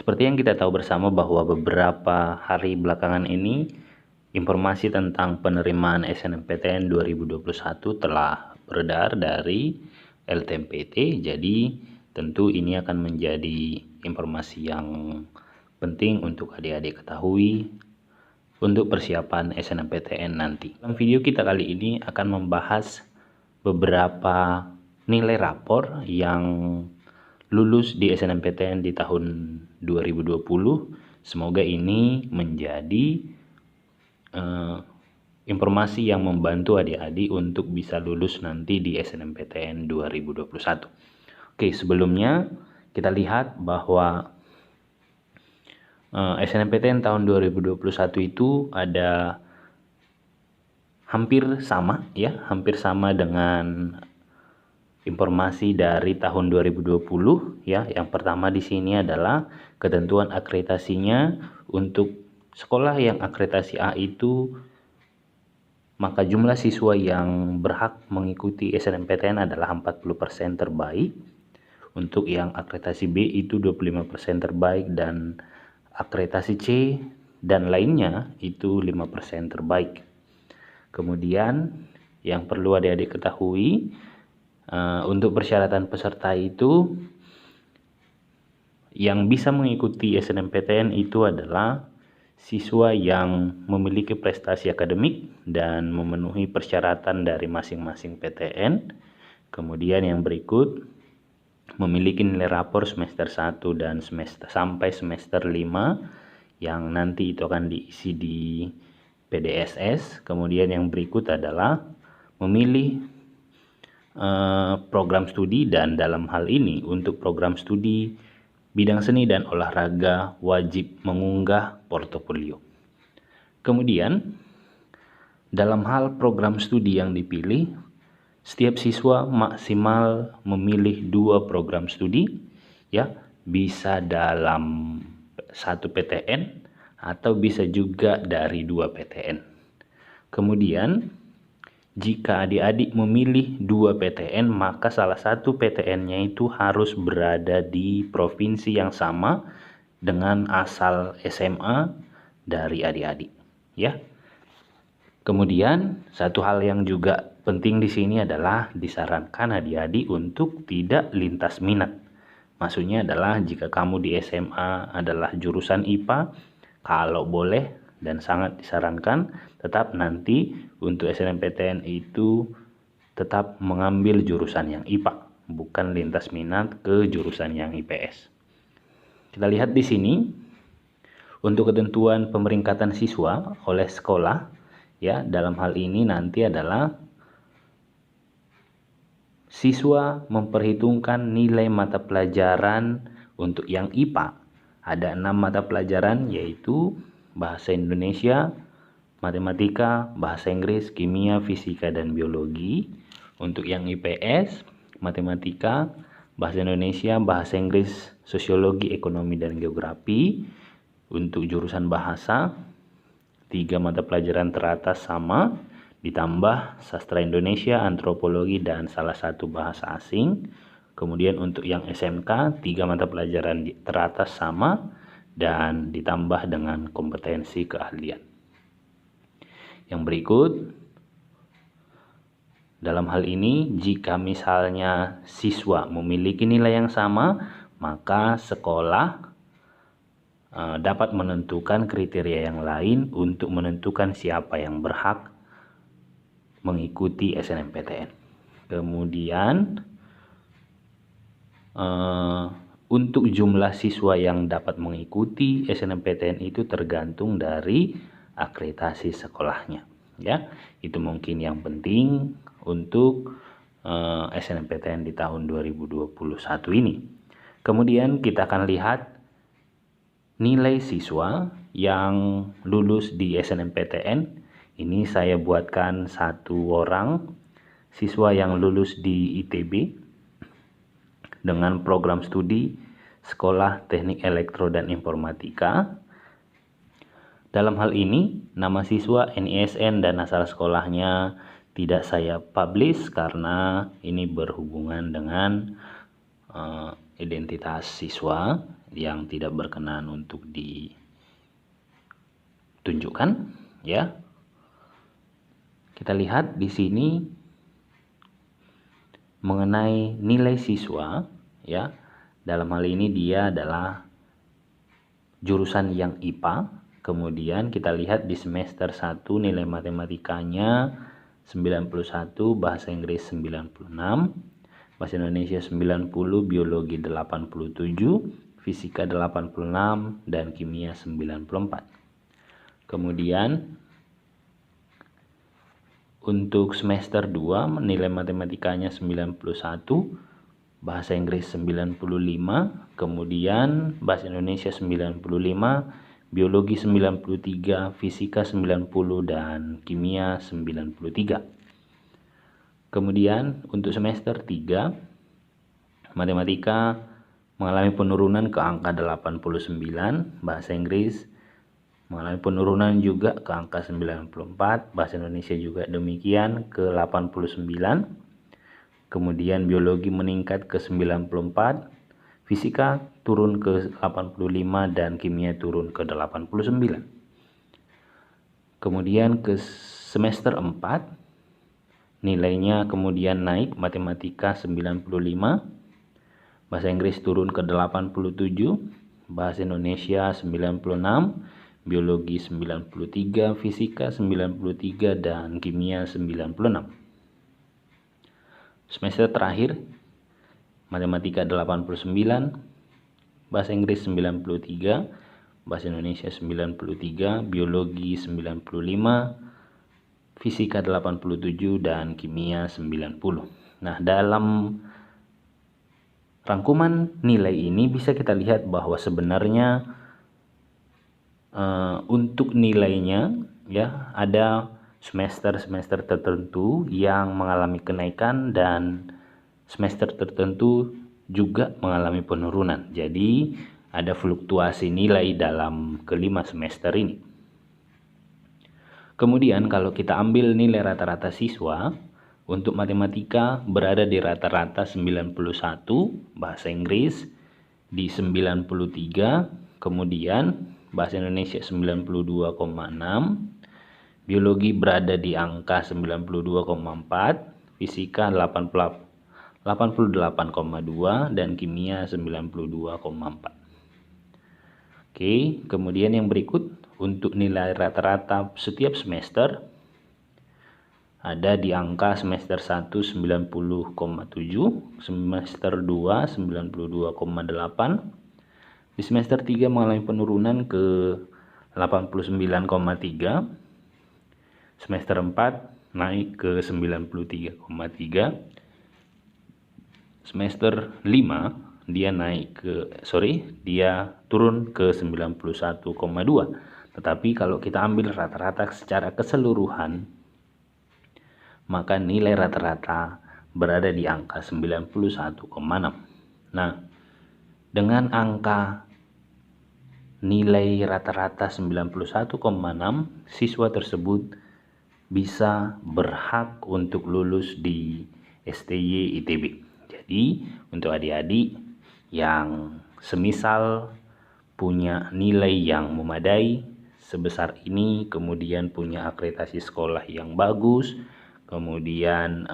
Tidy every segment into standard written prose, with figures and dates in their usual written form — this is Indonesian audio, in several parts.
Seperti yang kita tahu bersama bahwa beberapa hari belakangan ini informasi tentang penerimaan SNMPTN 2021 telah beredar dari LTMPT. Jadi tentu ini akan menjadi informasi yang penting untuk adik-adik ketahui untuk persiapan SNMPTN nanti. Dalam video kita kali ini akan membahas beberapa nilai rapor yang lulus di SNMPTN di tahun 2020. Semoga ini menjadi informasi yang membantu adik-adik untuk bisa lulus nanti di SNMPTN 2021. Oke, sebelumnya kita lihat bahwa SNMPTN tahun 2021 itu ada hampir sama dengan informasi dari tahun 2020 ya. Yang pertama di sini adalah ketentuan akreditasinya. Untuk sekolah yang akreditasi A itu, maka jumlah siswa yang berhak mengikuti SNMPTN adalah 40% terbaik. Untuk yang akreditasi B itu 25% terbaik, dan akreditasi C dan lainnya itu 5% terbaik. Kemudian yang perlu adik-adik ketahui, untuk persyaratan peserta itu yang bisa mengikuti SNMPTN itu adalah siswa yang memiliki prestasi akademik dan memenuhi persyaratan dari masing-masing PTN. Kemudian yang berikut, memiliki nilai rapor semester 1 dan sampai semester 5 yang nanti itu akan diisi di PDSS. Kemudian yang berikut adalah memilih program studi, dan dalam hal ini untuk program studi bidang seni dan olahraga wajib mengunggah portofolio. Kemudian dalam hal program studi yang dipilih, setiap siswa maksimal memilih 2 program studi ya, bisa dalam 1 PTN atau bisa juga dari 2 PTN. Kemudian jika adik-adik memilih 2 PTN, maka salah satu PTN-nya itu harus berada di provinsi yang sama dengan asal SMA dari adik-adik ya. Kemudian satu hal yang juga penting di sini adalah disarankan adik-adik untuk tidak lintas minat. Maksudnya adalah jika kamu di SMA adalah jurusan IPA, kalau boleh dan sangat disarankan tetap nanti untuk SNMPTN itu tetap mengambil jurusan yang IPA, bukan lintas minat ke jurusan yang IPS. Kita lihat di sini untuk ketentuan pemeringkatan siswa oleh sekolah ya, dalam hal ini nanti adalah siswa memperhitungkan nilai mata pelajaran. Untuk yang IPA ada 6 mata pelajaran, yaitu bahasa Indonesia, matematika, bahasa Inggris, kimia, fisika, dan biologi. Untuk yang IPS, matematika, bahasa Indonesia, bahasa Inggris, sosiologi, ekonomi, dan geografi. Untuk jurusan bahasa, 3 mata pelajaran teratas sama, ditambah sastra Indonesia, antropologi, dan salah satu bahasa asing. Kemudian untuk yang SMK, 3 mata pelajaran teratas sama dan ditambah dengan kompetensi keahlian. Yang berikut, dalam hal ini jika misalnya siswa memiliki nilai yang sama, maka sekolah dapat menentukan kriteria yang lain untuk menentukan siapa yang berhak mengikuti SNMPTN. Kemudian untuk jumlah siswa yang dapat mengikuti SNMPTN itu tergantung dari akreditasi sekolahnya ya. Itu mungkin yang penting untuk SNMPTN di tahun 2021 ini. Kemudian kita akan lihat nilai siswa yang lulus di SNMPTN. Ini saya buatkan 1 orang siswa yang lulus di ITB dengan program studi Sekolah Teknik Elektro dan Informatika. Dalam hal ini, nama siswa, NISN, dan asal sekolahnya tidak saya publish karena ini berhubungan dengan identitas siswa yang tidak berkenan untuk ditunjukkan, ya. Kita lihat di sini mengenai nilai siswa, ya. Dalam hal ini dia adalah jurusan yang IPA. Kemudian kita lihat di semester 1 nilai matematikanya 91, bahasa Inggris 96, bahasa Indonesia 90, biologi 87, fisika 86, dan kimia 94. Kemudian untuk semester 2 nilai matematikanya 91, bahasa Inggris 95, kemudian bahasa Indonesia 95, biologi 93, fisika 90, dan kimia 93. Kemudian untuk semester 3 matematika mengalami penurunan ke angka 89, bahasa Inggris mengalami penurunan juga ke angka 94, bahasa Indonesia juga demikian ke 89. Kemudian biologi meningkat ke 94, fisika turun ke 85, dan kimia turun ke 89. Kemudian ke semester 4 nilainya kemudian naik, matematika 95, bahasa Inggris turun ke 87, bahasa Indonesia 96, biologi 93, fisika 93, dan kimia 96. Semester terakhir matematika 89, bahasa Inggris 93, bahasa Indonesia 93, biologi 95, fisika 87, dan kimia 90. Nah, dalam rangkuman nilai ini bisa kita lihat bahwa sebenarnya untuk nilainya, ya, ada semester-semester tertentu yang mengalami kenaikan dan semester tertentu juga mengalami penurunan. Jadi ada fluktuasi nilai dalam kelima semester ini. Kemudian kalau kita ambil nilai rata-rata siswa, untuk matematika berada di rata-rata 91, bahasa Inggris di 93, kemudian bahasa Indonesia 92,6, biologi berada di angka 92,4, fisika 88,2, dan kimia 92,4. Oke, kemudian yang berikut untuk nilai rata-rata setiap semester ada di angka semester 1 90,7, semester 2 92,8, di semester 3 mengalami penurunan ke 89,3, semester 4 naik ke 93,3, semester 5 dia turun ke 91,2. Tetapi kalau kita ambil rata-rata secara keseluruhan, maka nilai rata-rata berada di angka 91,6. Nah, dengan angka nilai rata-rata 91,6, siswa tersebut bisa berhak untuk lulus di STY ITB. Jadi untuk adik-adik yang semisal punya nilai yang memadai sebesar ini, kemudian punya akreditasi sekolah yang bagus, kemudian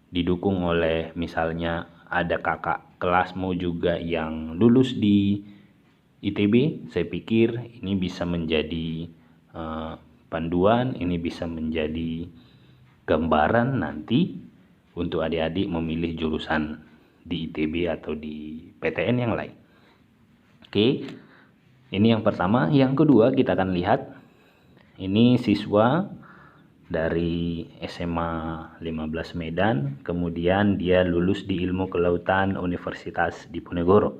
didukung oleh misalnya ada kakak kelasmu juga yang lulus di ITB, saya pikir ini bisa menjadi panduan, ini bisa menjadi gambaran nanti untuk adik-adik memilih jurusan di ITB atau di PTN yang lain. Oke, ini yang pertama. Yang kedua kita akan lihat ini siswa dari SMA 15 Medan, kemudian dia lulus di Ilmu Kelautan Universitas Diponegoro.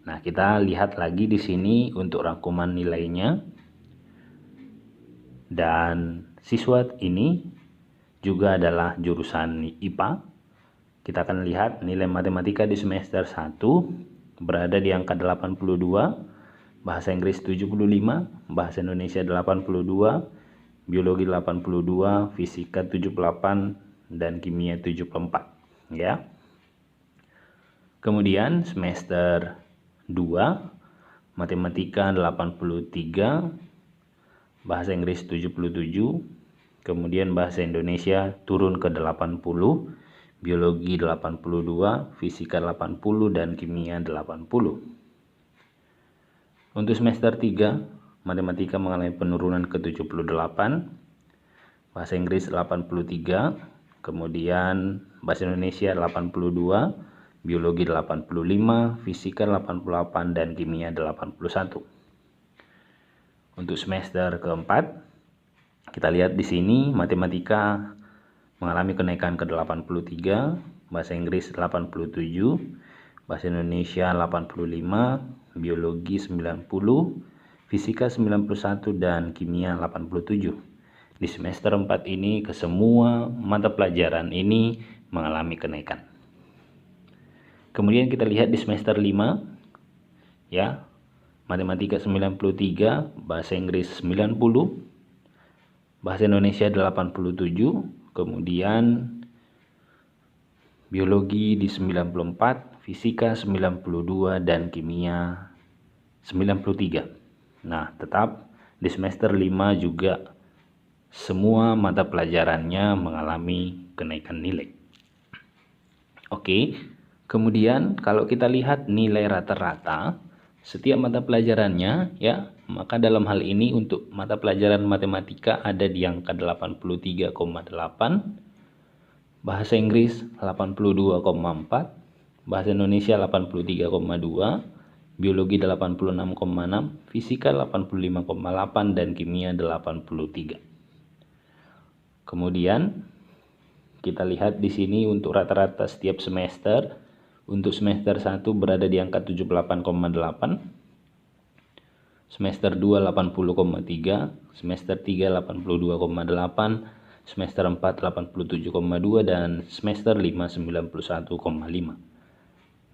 Nah, kita lihat lagi di sini untuk rangkuman nilainya. Dan siswa ini juga adalah jurusan IPA. Kita akan lihat nilai matematika di semester 1 berada di angka 82, bahasa Inggris 75, bahasa Indonesia 82, biologi 82, fisika 78, dan kimia 74, ya. Kemudian semester 2 matematika 83, bahasa Inggris 77, kemudian bahasa Indonesia turun ke 80, biologi 82, fisika 80, dan kimia 80. Untuk semester 3 matematika mengalami penurunan ke 78, bahasa Inggris 83, kemudian bahasa Indonesia 82, biologi 85, fisika 88, dan kimia 81. Untuk semester keempat, kita lihat di sini matematika mengalami kenaikan ke 83, bahasa Inggris 87, bahasa Indonesia 85, biologi 90, fisika 91, dan kimia 87. Di semester 4 ini kesemua mata pelajaran ini mengalami kenaikan. Kemudian kita lihat di semester 5 ya, matematika 93, bahasa Inggris 90, bahasa Indonesia 87, kemudian biologi di 94, fisika 92, dan kimia 93. Nah, tetap di semester 5 juga semua mata pelajarannya mengalami kenaikan nilai. Oke, kemudian kalau kita lihat nilai rata-rata setiap mata pelajarannya ya, maka dalam hal ini untuk mata pelajaran matematika ada di angka 83,8, bahasa Inggris 82,4, bahasa Indonesia 83,2, biologi 86,6, fisika 85,8, dan kimia 83. Kemudian kita lihat di sini untuk rata-rata setiap semester. Untuk semester 1 berada di angka 78,8, semester 2 80,3, semester 3 82,8, semester 4 87,2, dan semester 5 91,5.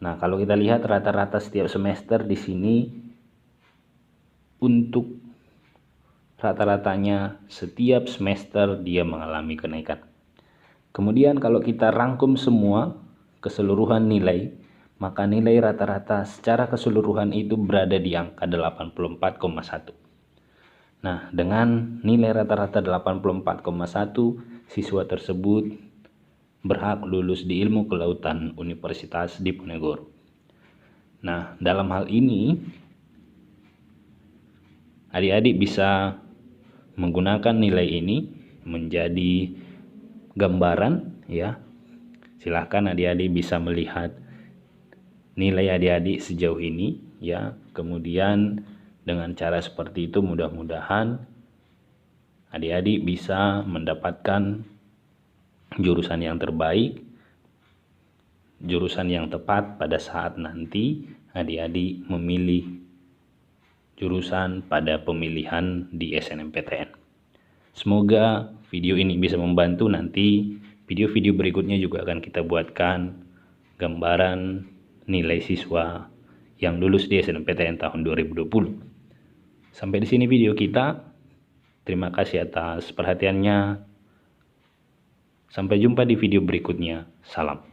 Nah, kalau kita lihat rata-rata setiap semester di sini untuk rata-ratanya setiap semester dia mengalami kenaikan. Kemudian kalau kita rangkum semua keseluruhan nilai, maka nilai rata-rata secara keseluruhan itu berada di angka 84,1. Nah, dengan nilai rata-rata 84,1, siswa tersebut berhak lulus di Ilmu Kelautan Universitas Diponegoro. Nah, dalam hal ini adik-adik bisa menggunakan nilai ini menjadi gambaran ya. Silahkan adik-adik bisa melihat nilai adik-adik sejauh ini ya. Kemudian dengan cara seperti itu mudah-mudahan adik-adik bisa mendapatkan jurusan yang terbaik, jurusan yang tepat pada saat nanti adik-adik memilih jurusan pada pemilihan di SNMPTN. Semoga video ini bisa membantu. Nanti video-video berikutnya juga akan kita buatkan gambaran nilai siswa yang lulus di SNMPTN tahun 2020. Sampai di sini video kita. Terima kasih atas perhatiannya. Sampai jumpa di video berikutnya. Salam.